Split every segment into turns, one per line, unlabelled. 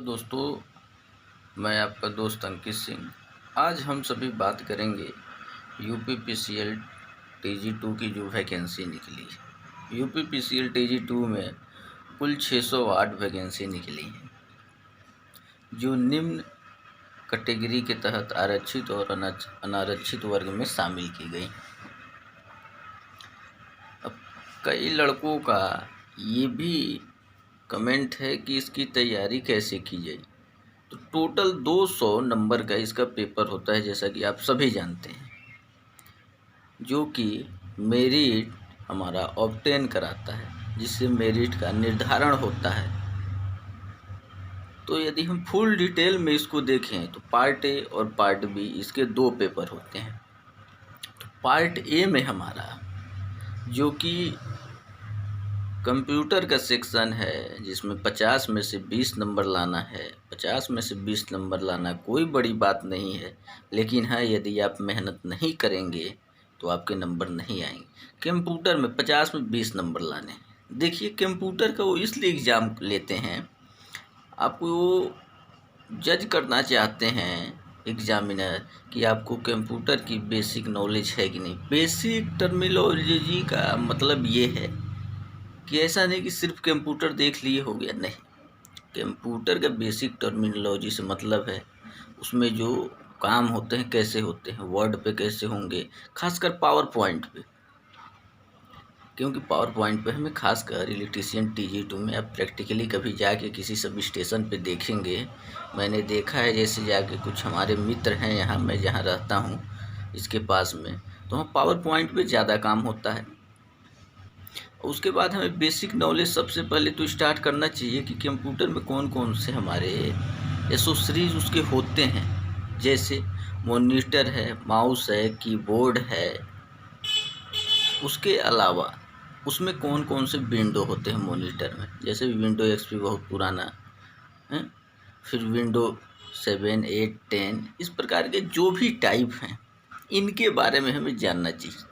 तो दोस्तों, मैं आपका दोस्त अंकित सिंह। आज हम सभी बात करेंगे यूपीपीसीएल TG2 की जो वैकेंसी निकली है। यूपीपीसीएल TG2 में कुल 608 वैकेंसी निकली हैं, जो निम्न कैटेगरी के तहत आरक्षित और अनारक्षित वर्ग में शामिल की गई। अब कई लड़कों का ये भी कमेंट है कि इसकी तैयारी कैसे की जाए। तो टोटल 200 नंबर का इसका पेपर होता है, जैसा कि आप सभी जानते हैं, जो कि मेरिट हमारा ऑब्टेन कराता है, जिससे मेरिट का निर्धारण होता है। तो यदि हम फुल डिटेल में इसको देखें तो पार्ट ए और पार्ट बी इसके दो पेपर होते हैं। तो पार्ट ए में हमारा जो कि कंप्यूटर का सेक्शन है, जिसमें 50 में से 20 नंबर लाना है। 50 में से 20 नंबर लाना कोई बड़ी बात नहीं है, लेकिन हाँ, यदि आप मेहनत नहीं करेंगे तो आपके नंबर नहीं आएंगे। कंप्यूटर में 50 में 20 नंबर लाने हैं। देखिए, कंप्यूटर का वो इसलिए एग्ज़ाम लेते हैं, आपको वो जज करना चाहते हैं एग्जामिनर कि आपको कंप्यूटर की बेसिक नॉलेज है कि नहीं। बेसिक टर्मिनोलॉजी का मतलब ये है कि ऐसा नहीं कि सिर्फ कंप्यूटर देख लिए हो गया, नहीं। कंप्यूटर का बेसिक टर्मिनोलॉजी से मतलब है उसमें जो काम होते हैं कैसे होते हैं, वर्ड पे कैसे होंगे, खासकर पावर पॉइंट पे। क्योंकि पावर पॉइंट पे हमें खासकर इलेक्ट्रीशियन TG2 में आप प्रैक्टिकली कभी जाके किसी सब स्टेशन पे देखेंगे। मैंने देखा है, जैसे जाके कुछ हमारे मित्र हैं यहाँ, मैं जहाँ रहता हूँ इसके पास में, तो वहाँ पावर पॉइंट पे ज़्यादा काम होता है। उसके बाद हमें बेसिक नॉलेज सबसे पहले तो स्टार्ट करना चाहिए कि कंप्यूटर में कौन कौन से हमारे एसोसरीज उसके होते हैं। जैसे मॉनिटर है, माउस है, कीबोर्ड है। उसके अलावा उसमें कौन कौन से विंडो होते हैं मॉनिटर में, जैसे विंडो XP बहुत पुराना है, फिर विंडो 7, 8, 10, इस प्रकार के जो भी टाइप हैं, इनके बारे में हमें जानना चाहिए।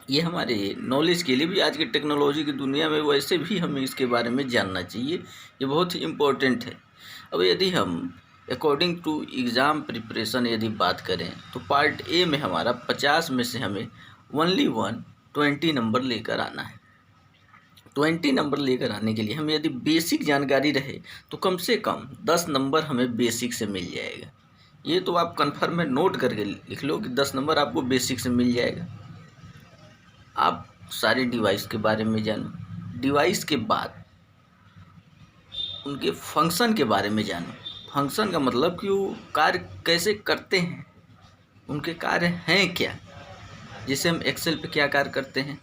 ये हमारे नॉलेज के लिए भी, आज की टेक्नोलॉजी की दुनिया में वैसे भी हमें इसके बारे में जानना चाहिए। ये बहुत ही इम्पोर्टेंट है। अब यदि हम अकॉर्डिंग टू एग्ज़ाम प्रिपरेशन यदि बात करें तो पार्ट ए में हमारा 50 में से हमें ओनली 20 नंबर लेकर आना है। 20 नंबर लेकर आने के लिए हमें यदि बेसिक जानकारी रहे तो कम से कम 10 नंबर हमें बेसिक से मिल जाएगा। ये तो आप कन्फर्म में नोट करके लिख लो कि 10 नंबर आपको बेसिक से मिल जाएगा। आप सारे डिवाइस के बारे में जानो। डिवाइस के बाद उनके फंक्शन के बारे में जानो। फंक्शन का मतलब कि वो कार्य कैसे करते हैं, उनके कार्य हैं क्या। जैसे हम एक्सेल पे क्या कार्य करते हैं,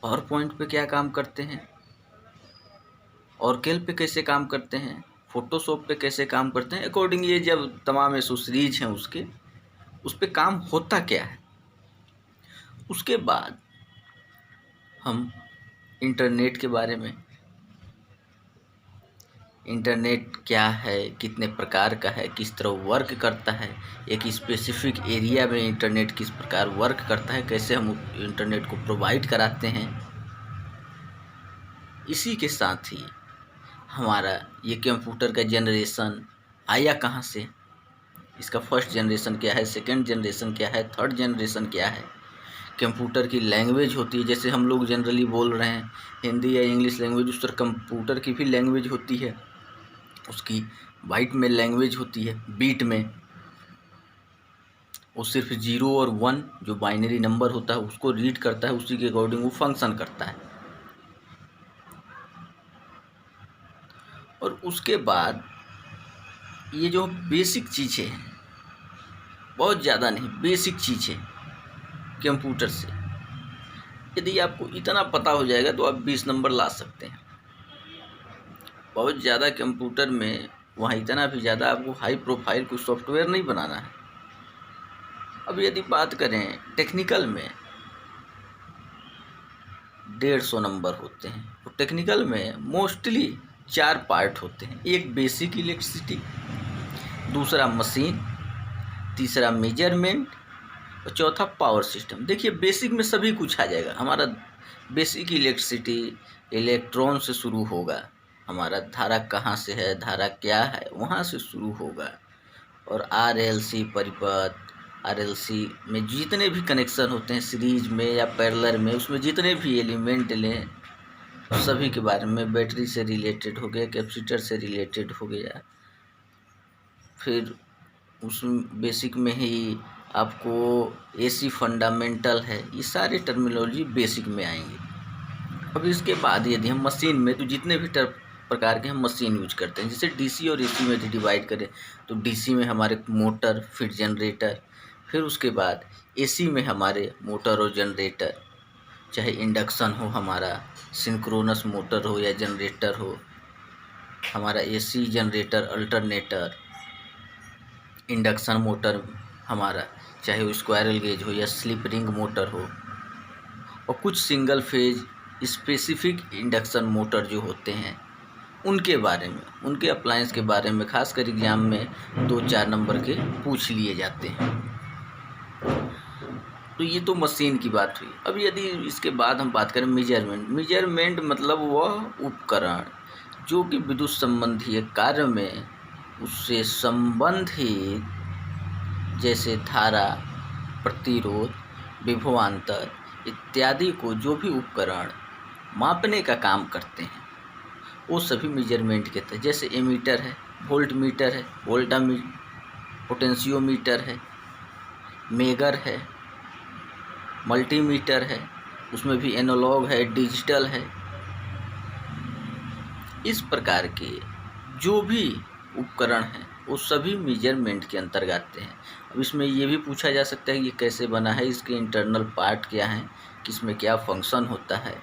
पावर पॉइंट पे क्या काम करते हैं, ऑरकेल पे कैसे काम करते हैं, फोटोशॉप पे कैसे काम करते हैं। अकॉर्डिंग ये जब तमाम एसोसरीज हैं उसके, उस पर काम होता क्या है। उसके बाद हम इंटरनेट के बारे में, इंटरनेट क्या है, कितने प्रकार का है, किस तरह वर्क करता है, एक स्पेसिफिक एरिया में इंटरनेट किस प्रकार वर्क करता है, कैसे हम इंटरनेट को प्रोवाइड कराते हैं। इसी के साथ ही हमारा ये कंप्यूटर का जनरेशन आया कहाँ से, इसका फर्स्ट जनरेशन क्या है, सेकंड जनरेशन क्या है, थर्ड जनरेशन क्या है। कंप्यूटर की लैंग्वेज होती है, जैसे हम लोग जनरली बोल रहे हैं हिंदी या इंग्लिश लैंग्वेज, उस तरह कंप्यूटर की भी लैंग्वेज होती है। उसकी बाइट में लैंग्वेज होती है, बीट में वो सिर्फ 0 और 1 जो बाइनरी नंबर होता है उसको रीड करता है, उसी के अकॉर्डिंग वो फंक्शन करता है। और उसके बाद ये जो बेसिक चीज़ें हैं, बहुत ज़्यादा नहीं, बेसिक चीज़ें कंप्यूटर से यदि आपको इतना पता हो जाएगा तो आप 20 नंबर ला सकते हैं। बहुत ज़्यादा कंप्यूटर में वहाँ इतना भी ज़्यादा आपको हाई प्रोफाइल कुछ सॉफ्टवेयर नहीं बनाना है। अब यदि बात करें टेक्निकल में, 150 नंबर होते हैं। तो टेक्निकल में मोस्टली 4 पार्ट होते हैं। एक बेसिक इलेक्ट्रिसिटी, दूसरा मशीन, तीसरा मेजरमेंट और चौथा पावर सिस्टम। देखिए, बेसिक में सभी कुछ आ जाएगा हमारा। बेसिक इलेक्ट्रिसिटी इलेक्ट्रॉन से शुरू होगा, हमारा धारा कहाँ से है, धारा क्या है, वहाँ से शुरू होगा। और आरएलसी परिपथ, आरएलसी में जितने भी कनेक्शन होते हैं सीरीज में या पैरेलल में, उसमें जितने भी एलिमेंट लें सभी के बारे में, बैटरी से रिलेटेड हो गया, कैपेसिटर से रिलेटेड हो गया। फिर उस बेसिक में ही आपको एसी फंडामेंटल है, ये सारे टर्मिनोलॉजी बेसिक में आएंगे। अब इसके बाद यदि हम मशीन में, तो जितने भी प्रकार के हम मशीन यूज करते हैं, जैसे डीसी और एसी में डिवाइड करें तो डीसी में हमारे मोटर, फिर जनरेटर, फिर उसके बाद एसी में हमारे मोटर और जनरेटर, चाहे इंडक्शन हो, हमारा सिंक्रोनस मोटर हो या जनरेटर हो, हमारा AC generator alternator, induction motor हमारा चाहे वो स्क्वायरल गेज हो या स्लिप रिंग मोटर हो, और कुछ single phase specific induction motor जो होते हैं उनके बारे में, उनके अप्लायंस के बारे में खासकर एग्जाम में 2-4 नंबर के पूछ लिए जाते हैं। तो ये तो मशीन की बात हुई। अब यदि इसके बाद हम बात करें मेजरमेंट मतलब वह उपकरण जो कि विद्युत संबंधी कार्य में उससे संबंधित, जैसे धारा, प्रतिरोध, विभवांतर इत्यादि को जो भी उपकरण मापने का काम करते हैं वो सभी मेजरमेंट के तहत, जैसे एमीटर है, वोल्ट मीटर है, वोल्टामीटर, पोटेंशियोमीटर है, मेगर है, मल्टीमीटर है, उसमें भी एनालॉग है, डिजिटल है। इस प्रकार के जो भी उपकरण हैं वो सभी मेजरमेंट के अंतर्गत आते हैं। अब इसमें ये भी पूछा जा सकता है ये कैसे बना है, इसके इंटरनल पार्ट क्या हैं, किसमें क्या फंक्शन होता है,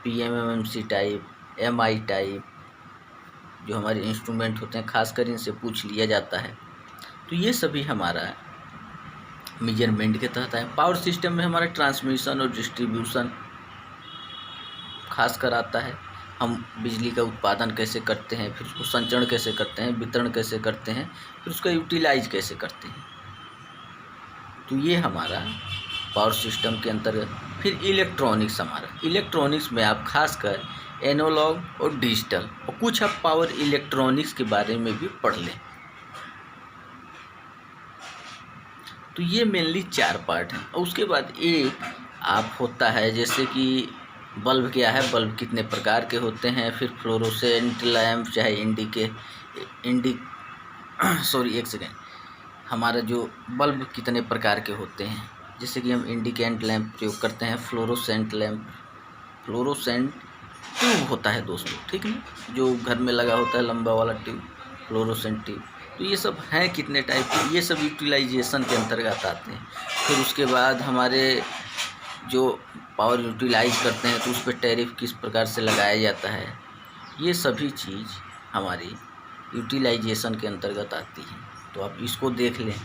पीएमएमसी टाइप, एमआई टाइप जो हमारे इंस्ट्रूमेंट होते हैं खासकर इनसे पूछ लिया जाता है। तो ये सभी हमारा मेजरमेंट के तहत है। पावर सिस्टम में हमारा ट्रांसमिशन और डिस्ट्रीब्यूशन खास कर आता है। हम बिजली का उत्पादन कैसे करते हैं, फिर उसको संचरण कैसे करते हैं, वितरण कैसे करते हैं, फिर उसका यूटिलाइज कैसे करते हैं। तो ये हमारा पावर सिस्टम के अंतर्गत। फिर इलेक्ट्रॉनिक्स, हमारा इलेक्ट्रॉनिक्स में आप खासकर एनालॉग और डिजिटल और कुछ आप पावर इलेक्ट्रॉनिक्स के बारे में भी पढ़ लें। तो ये मेनली 4 पार्ट हैं। और उसके बाद एक आप होता है जैसे कि बल्ब क्या है, बल्ब कितने प्रकार के होते हैं, फिर फ्लोरोसेंट लैम्प चाहे एक सेकेंड, हमारा जो बल्ब कितने प्रकार के होते हैं, जैसे कि हम इंडिकेंट लैंप प्रयोग करते हैं, फ्लोरोसेंट लैंप, फ्लोरोसेंट ट्यूब होता है दोस्तों, ठीक है, जो घर में लगा होता है लंबा वाला ट्यूब, फ्लोरोसेंट ट्यूब। तो ये सब हैं कितने टाइप के, ये सब यूटिलाइजेशन के अंतर्गत आते हैं। फिर उसके बाद हमारे जो पावर यूटिलाइज करते हैं तो उस पर टैरिफ किस प्रकार से लगाया जाता है, ये सभी चीज़ हमारी यूटिलाइजेशन के अंतर्गत आती है। तो आप इसको देख लें।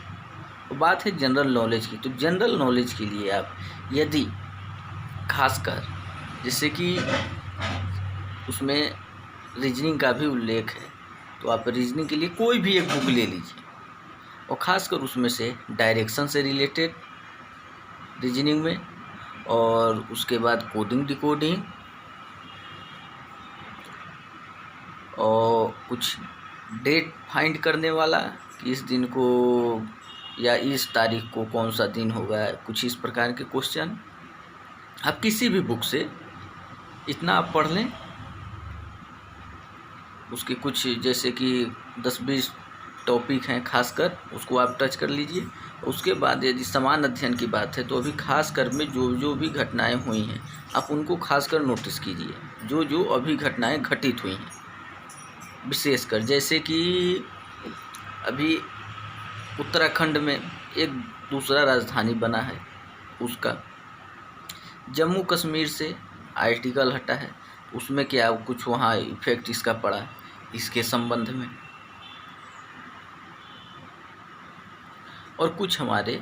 तो बात है जनरल नॉलेज की। तो जनरल नॉलेज के लिए आप यदि खासकर जैसे कि उसमें रीजनिंग का भी उल्लेख है, तो आप रीजनिंग के लिए कोई भी एक बुक ले लीजिए और ख़ासकर उसमें से डायरेक्शन से रिलेटेड रीजनिंग में, और उसके बाद कोडिंग डिकोडिंग और कुछ डेट फाइंड करने वाला कि इस दिन को या इस तारीख को कौन सा दिन होगा, कुछ इस प्रकार के क्वेश्चन आप किसी भी बुक से इतना आप पढ़ लें। उसके कुछ जैसे कि 10-20 टॉपिक हैं खासकर, उसको आप टच कर लीजिए। उसके बाद यदि समान अध्ययन की बात है तो अभी खासकर में जो भी घटनाएं हुई हैं आप उनको खासकर नोटिस कीजिए, जो अभी घटनाएं घटित हुई हैं विशेषकर। जैसे कि अभी उत्तराखंड में एक दूसरा राजधानी बना है, उसका जम्मू कश्मीर से आर्टिकल हटा है, उसमें क्या कुछ वहाँ इफेक्ट इसका पड़ा इसके संबंध में। और कुछ हमारे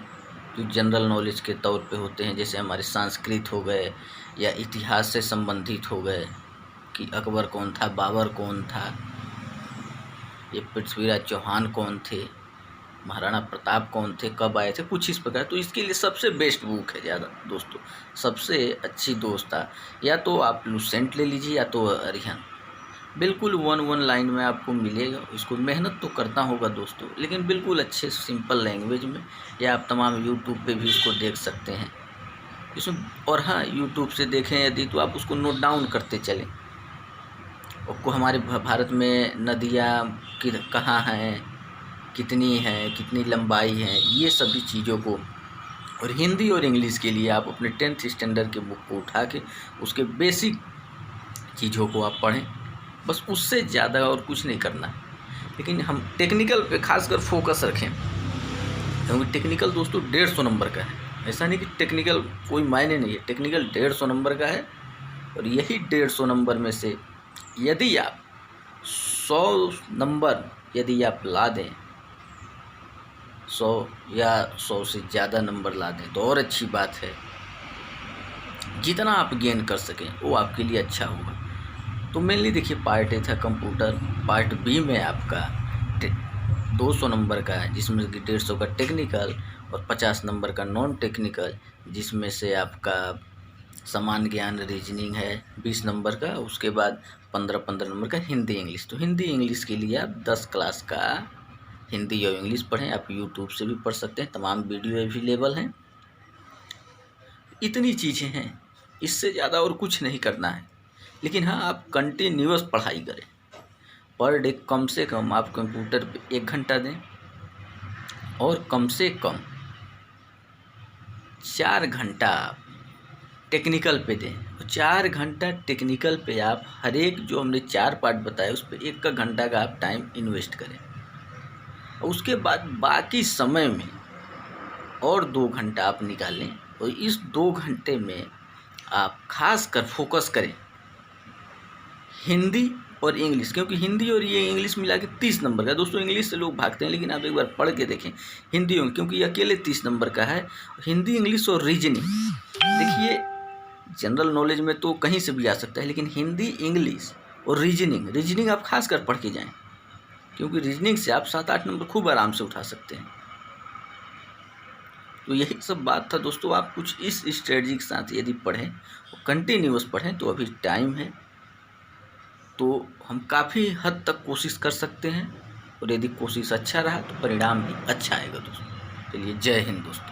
जो जनरल नॉलेज के तौर पे होते हैं, जैसे हमारे संस्कृत हो गए या इतिहास से संबंधित हो गए कि अकबर कौन था, बाबर कौन था, ये पृथ्वीराज चौहान कौन थे, महाराणा प्रताप कौन थे, कब आए थे, कुछ इस प्रकार। तो इसके लिए सबसे बेस्ट बुक है ज़्यादा दोस्तों, सबसे अच्छी दोस्ता, या तो आप लुसेंट ले लीजिए या तो अरिहंत। बिल्कुल वन लाइन में आपको मिलेगा। इसको मेहनत तो करना होगा दोस्तों, लेकिन बिल्कुल अच्छे सिंपल लैंग्वेज में, या आप तमाम यूट्यूब पे भी इसको देख सकते हैं इसमें। और हाँ, यूट्यूब से देखें यदि तो आप उसको नोट डाउन करते चलें। आपको हमारे भारत में नदियाँ कहाँ हैं, कितनी हैं, कितनी लंबाई है, ये सभी चीज़ों को। और हिंदी और इंग्लिश के लिए आप अपने 10th स्टैंडर्ड के बुक को उठा के उसके बेसिक चीज़ों को आप पढ़ें, बस उससे ज़्यादा और कुछ नहीं करना है। लेकिन हम टेक्निकल पे खासकर फोकस रखें, क्योंकि टेक्निकल दोस्तों 150 नंबर का है। ऐसा नहीं कि टेक्निकल कोई मायने नहीं है, टेक्निकल 150 नंबर का है। और यही 150 नंबर में से यदि आप 100 नंबर यदि आप ला दें, 100 या 100 से ज़्यादा नंबर ला दें तो और अच्छी बात है। जितना आप गेन कर सकें वो आपके लिए अच्छा होगा। तो मेनली देखिए, पार्ट ए था कंप्यूटर, पार्ट बी में आपका 200 नंबर का है, जिसमें कि 150 का टेक्निकल और 50 नंबर का नॉन टेक्निकल, जिसमें से आपका समान ज्ञान रीजनिंग है 20 नंबर का। उसके बाद 15 नंबर का हिंदी इंग्लिश। तो हिंदी इंग्लिश के लिए आप 10 क्लास का हिंदी और इंग्लिश पढ़ें। आप यूट्यूब से भी पढ़ सकते हैं, तमाम वीडियो अवेलेबल हैं। इतनी चीज़ें हैं, इससे ज़्यादा और कुछ नहीं करना है। लेकिन हाँ, आप कंटिन्यूअस पढ़ाई करें। पर डे कम से कम आप कंप्यूटर पे 1 घंटा दें, और कम से कम 4 घंटा आप टेक्निकल पे दें। और 4 घंटा टेक्निकल पे आप हर एक जो हमने 4 पार्ट बताए उस पर 1 घंटा का आप टाइम इन्वेस्ट करें। उसके बाद बाकी समय में और 2 घंटा आप निकालें, और इस 2 घंटे में आप खास कर फोकस करें हिंदी और इंग्लिश, क्योंकि हिंदी और ये इंग्लिश मिला के 30 नंबर का। दोस्तों इंग्लिश से लोग भागते हैं, लेकिन आप एक बार पढ़ के देखें हिंदी और, क्योंकि ये अकेले 30 नंबर का है। हिंदी, इंग्लिश और रीजनिंग, देखिए जनरल नॉलेज में तो कहीं से भी आ सकता है, लेकिन हिंदी, इंग्लिश और रीजनिंग आप खास कर पढ़ के जाएँ, क्योंकि रीजनिंग से आप 7-8 नंबर खूब आराम से उठा सकते हैं। तो यही सब बात था दोस्तों। आप कुछ इस स्ट्रेटजी के साथ यदि पढ़ें और कंटिन्यूअस पढ़ें तो अभी टाइम है, तो हम काफ़ी हद तक कोशिश कर सकते हैं। और यदि कोशिश अच्छा रहा तो परिणाम भी अच्छा आएगा दोस्तों। चलिए, जय हिंद दोस्तों।